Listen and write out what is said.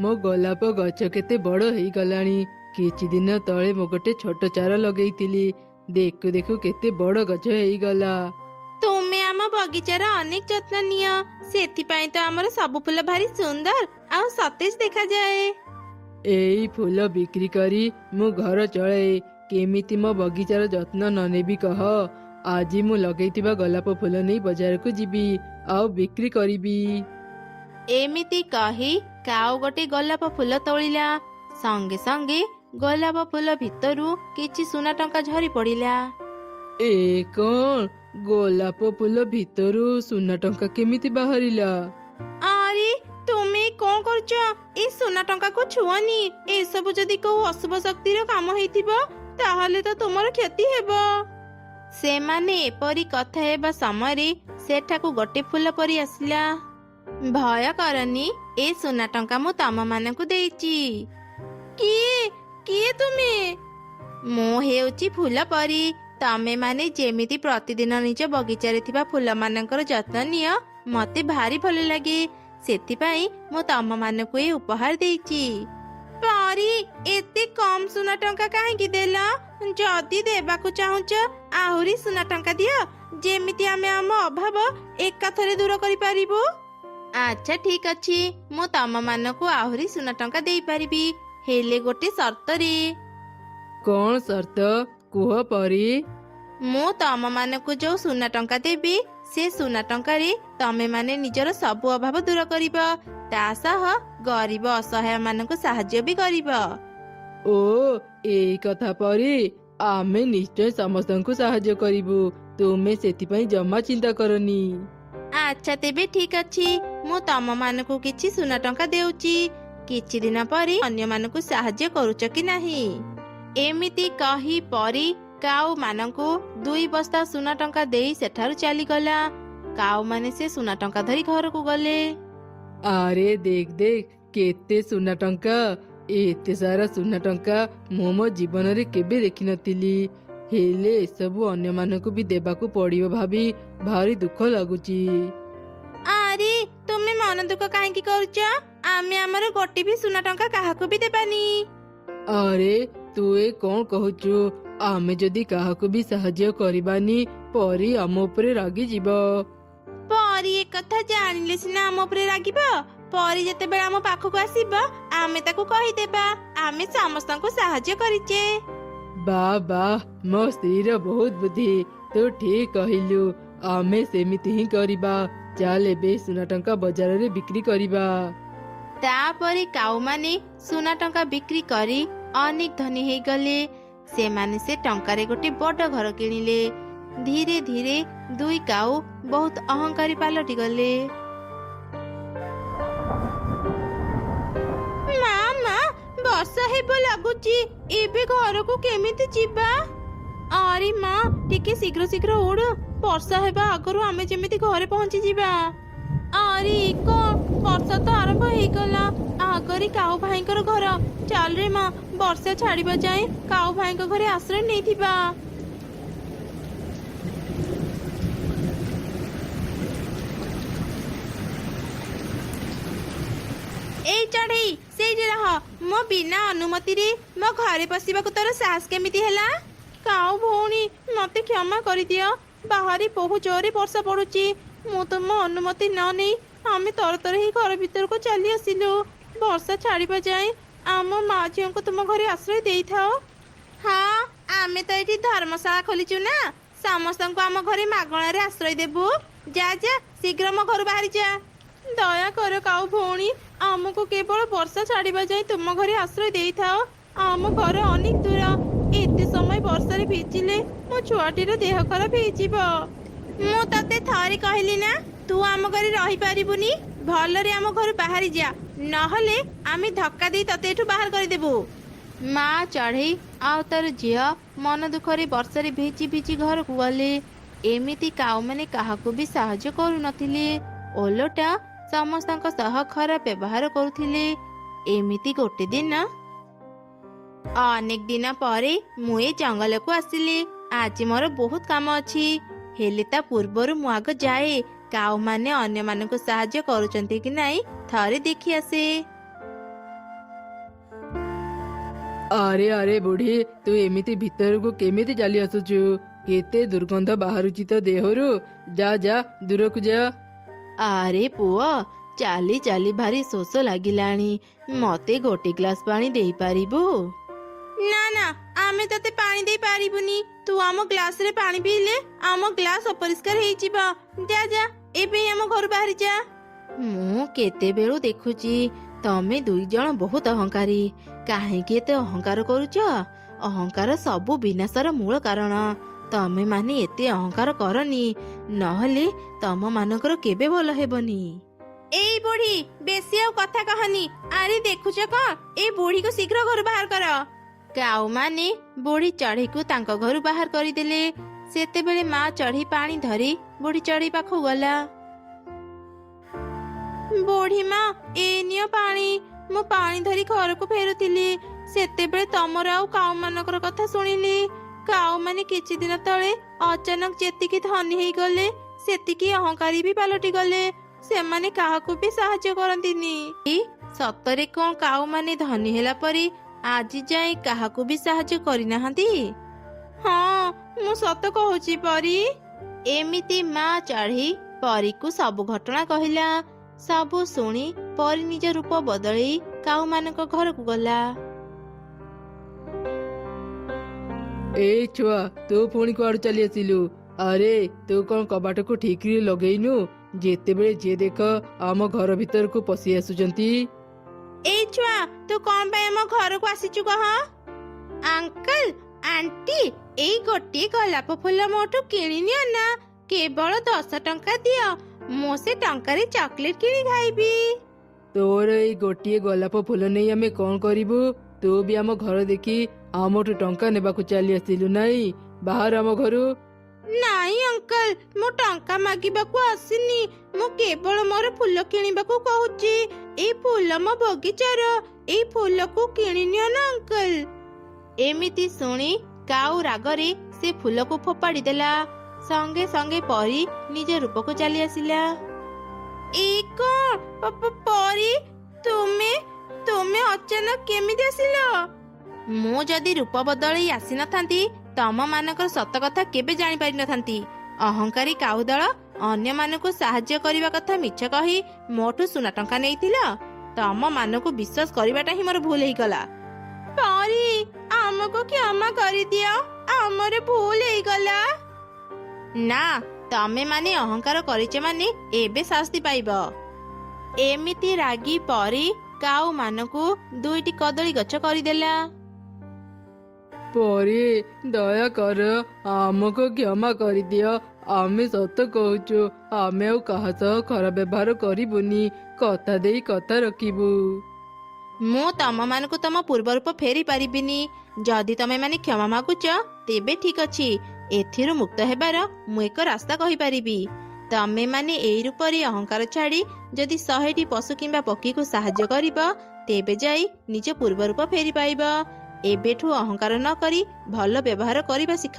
ମୋ ଗୋଲାପ ଗଛ କେତେ ବଡ ହେଇଗଲାଣି। କିଛି ଦିନ ତଳେ ମୁଁ ଗୋଟେ ଛୋଟ ଚାରା ଲଗେଇଥିଲି। ଦେଖୁ ଦେଖୁ କେତେ ବଡ ଗଛ ହେଇଗଲା। ତୁମେ ଆମ ବଗିଚାର ଅନେକ ଯତ୍ନ ନିଅ, ସେଥିପାଇଁ ତ ଆମର ସବୁ ଫୁଲ ଭାରି ସୁନ୍ଦର ଆଉ ସତେଜ ଦେଖାଯାଏ। ଏଇ ଫୁଲ ବିକ୍ରି କରି ମୁଁ ଘର ଚଳାଏ। କେମିତି ମୋ ବଗିଚାର ଯତ୍ନ ନ ନେବି କହ? ଆଜି ମୁଁ ଲଗେଇଥିବା ଗୋଲାପ ଫୁଲ ନେଇ ବଜାରକୁ ଯିବି ଆଉ ବିକ୍ରି କରିବି। ଏମିତି କହି କାଉ ଗୋଟେ ଗୋଲାପ ଫୁଲ ତୋଳିଲା। ସଙ୍ଗେ ସଙ୍ଗେ ଗୋଲାପ ଫୁଲ ଭିତରୁ କିଛି ସୁନା ଟଙ୍କା ଝରି ପଡିଲା। ଏ କଣ? ଗୋଲାପ ଫୁଲ ଭିତରୁ ସୁନା ଟଙ୍କା କେମିତି ବାହାରିଲା? ଆରେ ତୁମେ କଣ କରୁଛ? ଏଇ ସୁନା ଟଙ୍କାକୁ ଛୁଅନି। ଏସବୁ ଯଦି କୋଉ ଅଶୁଭ ଶକ୍ତିର କାମ ହେଇଥିବ ତାହେଲେ ତ ତୁମର କ୍ଷତି ହେବ। ସେମାନେ ଏପରି କଥା ହେବା ସମୟରେ ସେଠାକୁ ଗୋଟେ ଫୁଲ ପରି ଆସିଲା। ଭୟ କରନି, ଏ ସୁନା ଟଙ୍କା ମୁଁ ତମ ମାନଙ୍କୁ ଦେଇଛି। କିଏ କିଏ ତୁମେ? ମୁଁ ହେଉଛି ଫୁଲ ପରି। ତମେ ମାନେ ଯେମିତି ପ୍ରତିଦିନ ନିଜ ବଗିଚାରେ ଥିବା ଫୁଲ ମାନଙ୍କର ଯତ୍ନ ନିଅ, ମତେ ଭାରି ଭଲ ଲାଗେ। ସେଥିପାଇଁ ମୁଁ ତମ ମାନଙ୍କୁ ଏ ଉପହାର ଦେଇଛି। ପରି, ଏତେ କମ ସୁନା ଟଙ୍କା କାହିଁକି ଦେଲ? ଯଦି ଦେବାକୁ ଚାହୁଁଛ ଆହୁରି ସୁନା ଟଙ୍କା ଦିଅ, ଯେମିତି ଆମେ ଆମ ଅଭାବ ଏକାଥରେ ଦୂର କରିପାରିବୁ। ଆଚ୍ଛା ଠିକ ଅଛି, ମୁଁ ତମ ମାନଙ୍କୁ ଆହୁରି ସୁନା ଟଙ୍କା ଦେଇପାରିବି, ହେଲେ ଗୋଟେ ସର୍ତ୍ତରେ। କଣ ସର୍ତ୍ତ? କୁହ ପରି। ମୁଁ ତମ ମାନଙ୍କୁ ଯୋଉ ସୁନା ଟଙ୍କା ଦେବି, ସେ ସୁନା ଟଙ୍କାରେ ତମେ ମାନେ ନିଜର ସବୁ ଅଭାବ ଦୂର କରିବ, ତା ସହ ଗରିବ ଅସହାୟ ମାନଙ୍କୁ ସାହାଯ୍ୟ ବି କରିବ। ଓ, ଏଇ କଥା ପରି। ଆମେ ନିଶ୍ଚୟ ସମସ୍ତଙ୍କୁ ସାହାଯ୍ୟ କରିବୁ। ତୁମେ ସେଥିପାଇଁ ଜମା ଚିନ୍ତା କରନି। ଆଚ୍ଛା ତେବେ ଠିକ ଅଛି, ମୁଁ ତମ ମାନଙ୍କୁ କିଛି ସୁନା ଟଙ୍କା ଦେଉଛି। କିଛି ଦିନ ପରେ ଅନ୍ୟମାନଙ୍କୁ ସାହାଯ୍ୟ କରୁଛ କି ନାହିଁ? ଏମିତି କହି ପରି କାଉ ମାନଙ୍କୁ 2 ବସ୍ତା ସୁନା ଟଙ୍କା ଦେଇ ସେଠାରୁ ଚାଲିଗଲା। କାଉ ମାନେ ସେ ସୁନା ଟଙ୍କା ଧରି ଘରକୁ ଗଲେ। ଆରେ ଦେଖ ଦେଖ, କେତେ ସୁନା ଟଙ୍କା! ଏତେ ସାରା ସୁନା ଟଙ୍କା ମୁଁ ମୋ ଜୀବନରେ କେବେ ଦେଖିନଥିଲି। ହେଲେ ଏସବୁ ଅନ୍ୟମାନଙ୍କୁ ବି ଦେବାକୁ ପଡିବ ଭାବି ଭାରି ଦୁଃଖ ଲାଗୁଛି। ଆରେ ତୁମେ ମନ ଦୁଃଖ କାହିଁକି କରୁଛ? ଆମେ ଆମର ଗୋଟେ ବି ସୁନା ଟଙ୍କା କାହାକୁ ବି ଦେବାନି। ଆରେ ତୁ ଏ କଣ କହୁଛୁ? ଆମେ ଯଦି କାହାକୁ ବି ସାହାଯ୍ୟ କରିବାନି, ପରି ଆମ ଉପରେ ରାଗିଯିବ। ପରି ଏକଥା ଜାଣିଲେ ସିନା ଆମ ଉପରେ ରାଗିବ। ପରି ଯେତେବେଳେ ଆମ ପାଖକୁ ଆସିବ ଆମେ ତାକୁ କହିଦେବା ଆମେ ସମସ୍ତଙ୍କୁ ସାହାଯ୍ୟ କରିଛେ। ବା ବା, ମୋ ସ୍ତ୍ରୀର ବହୁତ ବୁଦ୍ଧି। ତୁ ଠିକ କହିଲୁ, ଆମେ ସେମିତି ହିଁ କରିବା। ଚାଲ ଏବେ ସୁନା ଟଙ୍କା ବଜାରରେ ବିକ୍ରି କରିବା। ତାପରେ କାଉମାନେ ସୁନା ଟଙ୍କା ବିକ୍ରି କରି ଅନେକ ଧନୀ ହେଇଗଲେ। ସେମାନେ ସେ ଟଙ୍କାରେ ଗୋଟେ ବଡ ଘର କିଣିଲେ। ଧୀରେ ଧୀରେ 2 କାଉ ବହୁତ ଅହଙ୍କାରୀ ପାଲଟି ଗଲେ। ମା, ବର୍ଷା ହେବ ଲାଗୁଛି, ଏବେ ଘରକୁ କେମିତି ଯିବା? ଆରେ ମା, ଟିକେ ଶୀଘ୍ର ଶୀଘ୍ର ଉଡ, ବର୍ଷା ହେବା ଆଗରୁ ଆମେ ଯେମିତି ଘରେ ପହଞ୍ଚି ଯିବା। ଆରେ କଣ, ବର୍ଷା ତ ଆରମ୍ଭ ହେଇଗଲା। ଆଗରେ କାଉ ଭାଇଙ୍କର ଘର। ଚାଲରେ ମା, ବର୍ଷା ଛାଡିବା ଯାଏ କାଉ ଭାଇଙ୍କ ଘରେ ଆଶ୍ରୟ ନେଇଥିବା। ଏଇ ଚଢେଇ, ସେଇଠି ରହ। ମୋ ବିନା ଅନୁମତିରେ ମୋ ଘରେ ପଶିବାକୁ ତୋର ସାହସ କେମିତି ହେଲା? କାଉ ଭଉଣୀ, ମତେ କ୍ଷମା କରିଦିଅ। ବାହାରେ ବହୁ ଜୋରେ ବର୍ଷା ପଡୁଛି। ମୁଁ ତୁମ ଅନୁମତି ନ ନେଇ ଆମେ ତରତର ହେଇ ଘର ଭିତରକୁ ଚାଲି ଆସିଲୁ। ବର୍ଷା ଛାଡିବା ଯାଏ ଆମ ମା ଝିଅଙ୍କୁ ତୁମ ଘରେ ଆଶ୍ରୟ ଦେଇଥାଅ। ହଁ, ଆମେ ତ ଏଠି ଧର୍ମଶାଳା ଖୋଲିଛୁ ନା, ସମସ୍ତଙ୍କୁ ଆମ ଘରେ ମାଗଣାରେ ଆଶ୍ରୟ ଦେବୁ। ଯା ଯା, ଶୀଘ୍ର ମୋ ଘରୁ ବାହାରି ଯା। ଦୟାକର କାଉ ଭଉଣୀ, ଆମକୁ କେବଳ ବର୍ଷା ଛାଡିବା ଯାଏ ତୁମ ଘରେ ଆଶ୍ରୟ ଦେଇଥାଅ। ଆମ ଘର ଅନେକ ଦୂର। ଏତେ ସମୟ ବର୍ଷାରେ ଭିଜିଲେ ମୋ ଛୁଆଟିର ଦେହ ଖରାପ ହେଇଯିବ। ମୁଁ ତତେ ଥରେ କହିଲି ନା, ତୁ ଆମ ଘରେ ରହିପାରିବୁନି। ଭଲରେ ଆମ ଘରୁ ବାହାରି ଯା, ନହେଲେ ଆମେ ଧକ୍କା ଦେଇ ତତେ ଏଠୁ ବାହାର କରିଦେବୁ। ମା ଚଢେଇ ଆଉ ତାର ଝିଅ ମନ ଦୁଃଖରେ ବର୍ଷାରେ ଭିଜି ଭିଜି ଘରକୁ ଗଲେ। ଏମିତି କାଉମାନେ କାହାକୁ ବି ସାହାଯ୍ୟ କରୁନଥିଲେ, ଓଲଟା ସମସ୍ତଙ୍କ ସହ ଖରାପ ବ୍ୟବହାର କରୁଥିଲେ। ଏମିତି ଗୋଟେ ଦିନ, ଅନେକ ଦିନ ପରେ ମୁଁ ଏ ଜଙ୍ଗଲକୁ ଆସିଲି। ଆଜି ମୋର ବହୁତ କାମ ଅଛି, ହେଲେ ତା ପୂର୍ବରୁ ମୁଁ ଆଗ ଯାଏ କାଉମାନେ ଅନ୍ୟମାନଙ୍କୁ ସାହାଯ୍ୟ କରୁଛନ୍ତି କି ନାଇଁ ଥରେ ଦେଖି ଆସେ। ଆରେ ଆରେ ବୁଢୀ, ତୁ ଏମିତି ଭିତରକୁ କେମିତି ଚାଲି ଆସୁଛୁ? କେତେ ଦୁର୍ଗନ୍ଧ ବାହାରୁଛି ତ ଦେହରୁ। ଯା ଯା, ଦୂରକୁ ଯା। ଆରେ ପୁଅ, ଚାଲି ଚାଲି ଭାରି ଶୋଷ ଲାଗିଲାଣି, ମତେ ଗୋଟେ ଗ୍ଲାସ ପାଣି ଦେଇପାରିବୁ? ନା ନା, ଆମେ ତତେ ପାଣି ଦେଇ ପାରିବୁନି। ତୁ ଆମ ଗ୍ଲାସରେ ପାଣି ପିଇଲେ ଆମ ଗ୍ଲାସ ଅପରିଷ୍କାର ହେଇଯିବ। ଯା ଯା, ଏବେ ଆମ ଘରୁ ବାହାରି ଯା। ମୁଁ କେତେବେଳୁ ଦେଖୁଛି ତମେ ଦୁଇ ଜଣ ବହୁତ ଅହଙ୍କାରୀ। କାହିଁକି ଏତେ ଅହଙ୍କାର କରୁଛ? ଅହଙ୍କାର ସବୁ ବିନାଶର ମୂଳ କାରଣ। ତମେ ମାନେ ଏତେ ଅହଙ୍କାର କରନି, ନହେଲେ ତମ ମାନଙ୍କର କେବେ ଭଲ ହେବନି। ଏଇ ବୁଢୀ, ବେଶୀ ଆଉ କଥା କହନି। ଆରେ ଦେଖୁଛ କଣ, ଏଇ ବୁଢୀକୁ ଶୀଘ୍ର ଘରୁ ବାହାର କର। କାଉ ମାନେ ବୁଢୀ ଚଢେଇକୁ ତାଙ୍କ ଘରୁ ବାହାର କରିଦେଲେ। ସେତେବେଳେ ମା ଚଢେଇ ପାଣି ଧରି ବୁଢୀ ଚଢେଇ ପାଖକୁ ଗଲା। ବୁଢୀ ମା, ଏ ନିଅ ପାଣି। ମୁଁ ପାଣି ଧରି ଘରକୁ ଫେରୁଥିଲି, ସେତେବେଳେ ତମର ଆଉ କାଉ ମାନଙ୍କର କଥା ଶୁଣିଲି। କାଉ ମାନେ କିଛି ଦିନ ତଳେ ଅଚାନକ ଯେତିକି ଧନୀ ହେଇଗଲେ, ସେତିକି ଅହଙ୍କାରୀ ବି ପାଲଟି ଗଲେ। ସେମାନେ କାହାକୁ ବି ସାହାଯ୍ୟ କରନ୍ତିନି। ସତରେ କଣ କାଉ ମାନେ ଧନୀ ହେଲା ପରେ ଆଜି ଯାଏ କାହାକୁ ବି ସାହାଯ୍ୟ କରିନାହାନ୍ତି? ହଁ, ମୁଁ ସତ କହୁଛି ପରୀ। ଏମିତି ମା ଚଢେଇ ପରୀକୁ ସବୁ ଘଟଣା କହିଲା। ସବୁ ଶୁଣି ପରୀ ନିଜ ରୂପ ବଦଳେଇ କାଉ ମାନଙ୍କ ଘରକୁ ଗଲା। ଏଇ ଛୁଆ, ତୁ ପୁଣି କୁଆଡୁ ଚାଲି ଆସିଲୁ? ଆରେ, ତୁ କଣ କବାଟକୁ ଠିକରେ ଲଗେଇନୁ? ଯେତେବେଳେ ଯିଏ ଦେଖ ଆମ ଘର ଭିତରକୁ ପଶି ଆସୁଛନ୍ତି। ଏଇ ଛୁଆ, ତୁ କଣ ପାଇଁ ଆମ ଘରକୁ ଆସିଛୁ କହ? ଅଙ୍କଲ, ଆଣ୍ଟି, ଏଇ ଗୋଟିଏ ଗୋଲାପ ଫୁଲ ମୋଠୁ କିଣି ନିଅ ନା। କେବଳ 10 ଟଙ୍କା ଦିଅ, ମୁଁ ସେ ଟଙ୍କାରେ ଚକଲେଟ କିଣି ଖାଇବି। ତୋର ଏଇ ଗୋଟିଏ ଗୋଲାପ ଫୁଲ ନେଇ ଆମେ କଣ କରିବୁ? ତୁ ବି ଆମ ଘର ଦେଖି ଆମଠୁ ଟଙ୍କା ନେବାକୁ ଚାଲି ଆସିଲୁ ନାଇଁ? ବାହାର ଆମ ଘରୁ। ନାଇଁ ଅଙ୍କଲ, ମୁଁ ଟଙ୍କା ମାଗିବାକୁ ଆସିନି। ମୁଁ କେବଳ ମୋର ଫୁଲ କିଣିବାକୁ କହୁଛି। ଏଇ ଫୁଲ ମୋ ବଗିଚାର, ଏଇ ଫୁଲକୁ କିଣି ନିଅ ନା ଅଙ୍କଲ। ଏମିତି ଶୁଣି କାଉ ରାଗରେ ସେ ଫୁଲକୁ ଫୋପାଡ଼ି ଦେଲା। ସଙ୍ଗେ ସଙ୍ଗେ ପରୀ ନିଜ ରୂପକୁ ଚାଲି ଆସିଲା। ଏଇ କଣ ପରୀ, ତୁମେ ତୁମେ ଅଚାନକ କେମିତି ଆସିଲ? ମୁଁ ଯଦି ରୂପ ବଦଳେଇ ଆସିନଥାନ୍ତି, ତମ ମାନଙ୍କର ସତ କଥା କେବେ ଜାଣିପାରିନଥାନ୍ତି। ଅହଙ୍କାରୀ କାଉ ଦଳ, ଅନ୍ୟମାନଙ୍କୁ ସାହାଯ୍ୟ କରିବା କଥା ମିଛ କହି ମୋଠୁ ସୁନା ଟଙ୍କା ନେଇଥିଲ। ତମ ମାନଙ୍କୁ ବିଶ୍ୱାସ କରିବାଟା ହିଁ ମୋର ଭୁଲ ହେଇଗଲା। ପରୀ, ଆମକୁ କ୍ଷମା କରିଦିଅ, ଆମର ଭୁଲ ହେଇଗଲା। ନା, ତମେ ମାନେ ଅହଙ୍କାର କରିଛ ମାନେ ଏବେ ଶାସ୍ତି ପାଇବ। ଏମିତି ରାଗି ପରୀ କାଉ ମାନଙ୍କୁ 2ଟି କଦଳୀ ଗଛ କରିଦେଲା। ପରୀ, ଦୟା କର, ଆମକୁ କ୍ଷମା କରିଦିଅ। ଆମେ ସତ କହୁଛୁ, ଆମେ ଆଉ କାହା ସହ ଖରାପ ବ୍ୟବହାର କରିବୁନି। କଥା ଦେଇ କଥା ରଖିବୁ। ମୁଁ ତମ ମାନଙ୍କୁ ତମ ପୂର୍ବ ରୂପ ଫେରି ପାରିବିନି। ଯଦି ତମେ ମାନେ କ୍ଷମା ମାଗୁଛ, ତେବେ ଠିକ ଅଛି। ଏଥିରୁ ମୁକ୍ତ ହେବାର ମୁଁ ଏକ ରାସ୍ତା କହିପାରିବି। ତମେ ମାନେ ଏଇ ରୂପରେ ଅହଙ୍କାର ଛାଡ଼ି ଯଦି 100ଟି ପଶୁ କିମ୍ବା ପକ୍ଷୀକୁ ସାହାଯ୍ୟ କରିବ, ତେବେ ଯାଇ ନିଜ ପୂର୍ବ ରୂପ ଫେରି ପାଇବ। ଏବେଠୁ ଅହଙ୍କାର ନ କରି ଭଲ ବ୍ୟବହାର କରିବା ଶିଖ।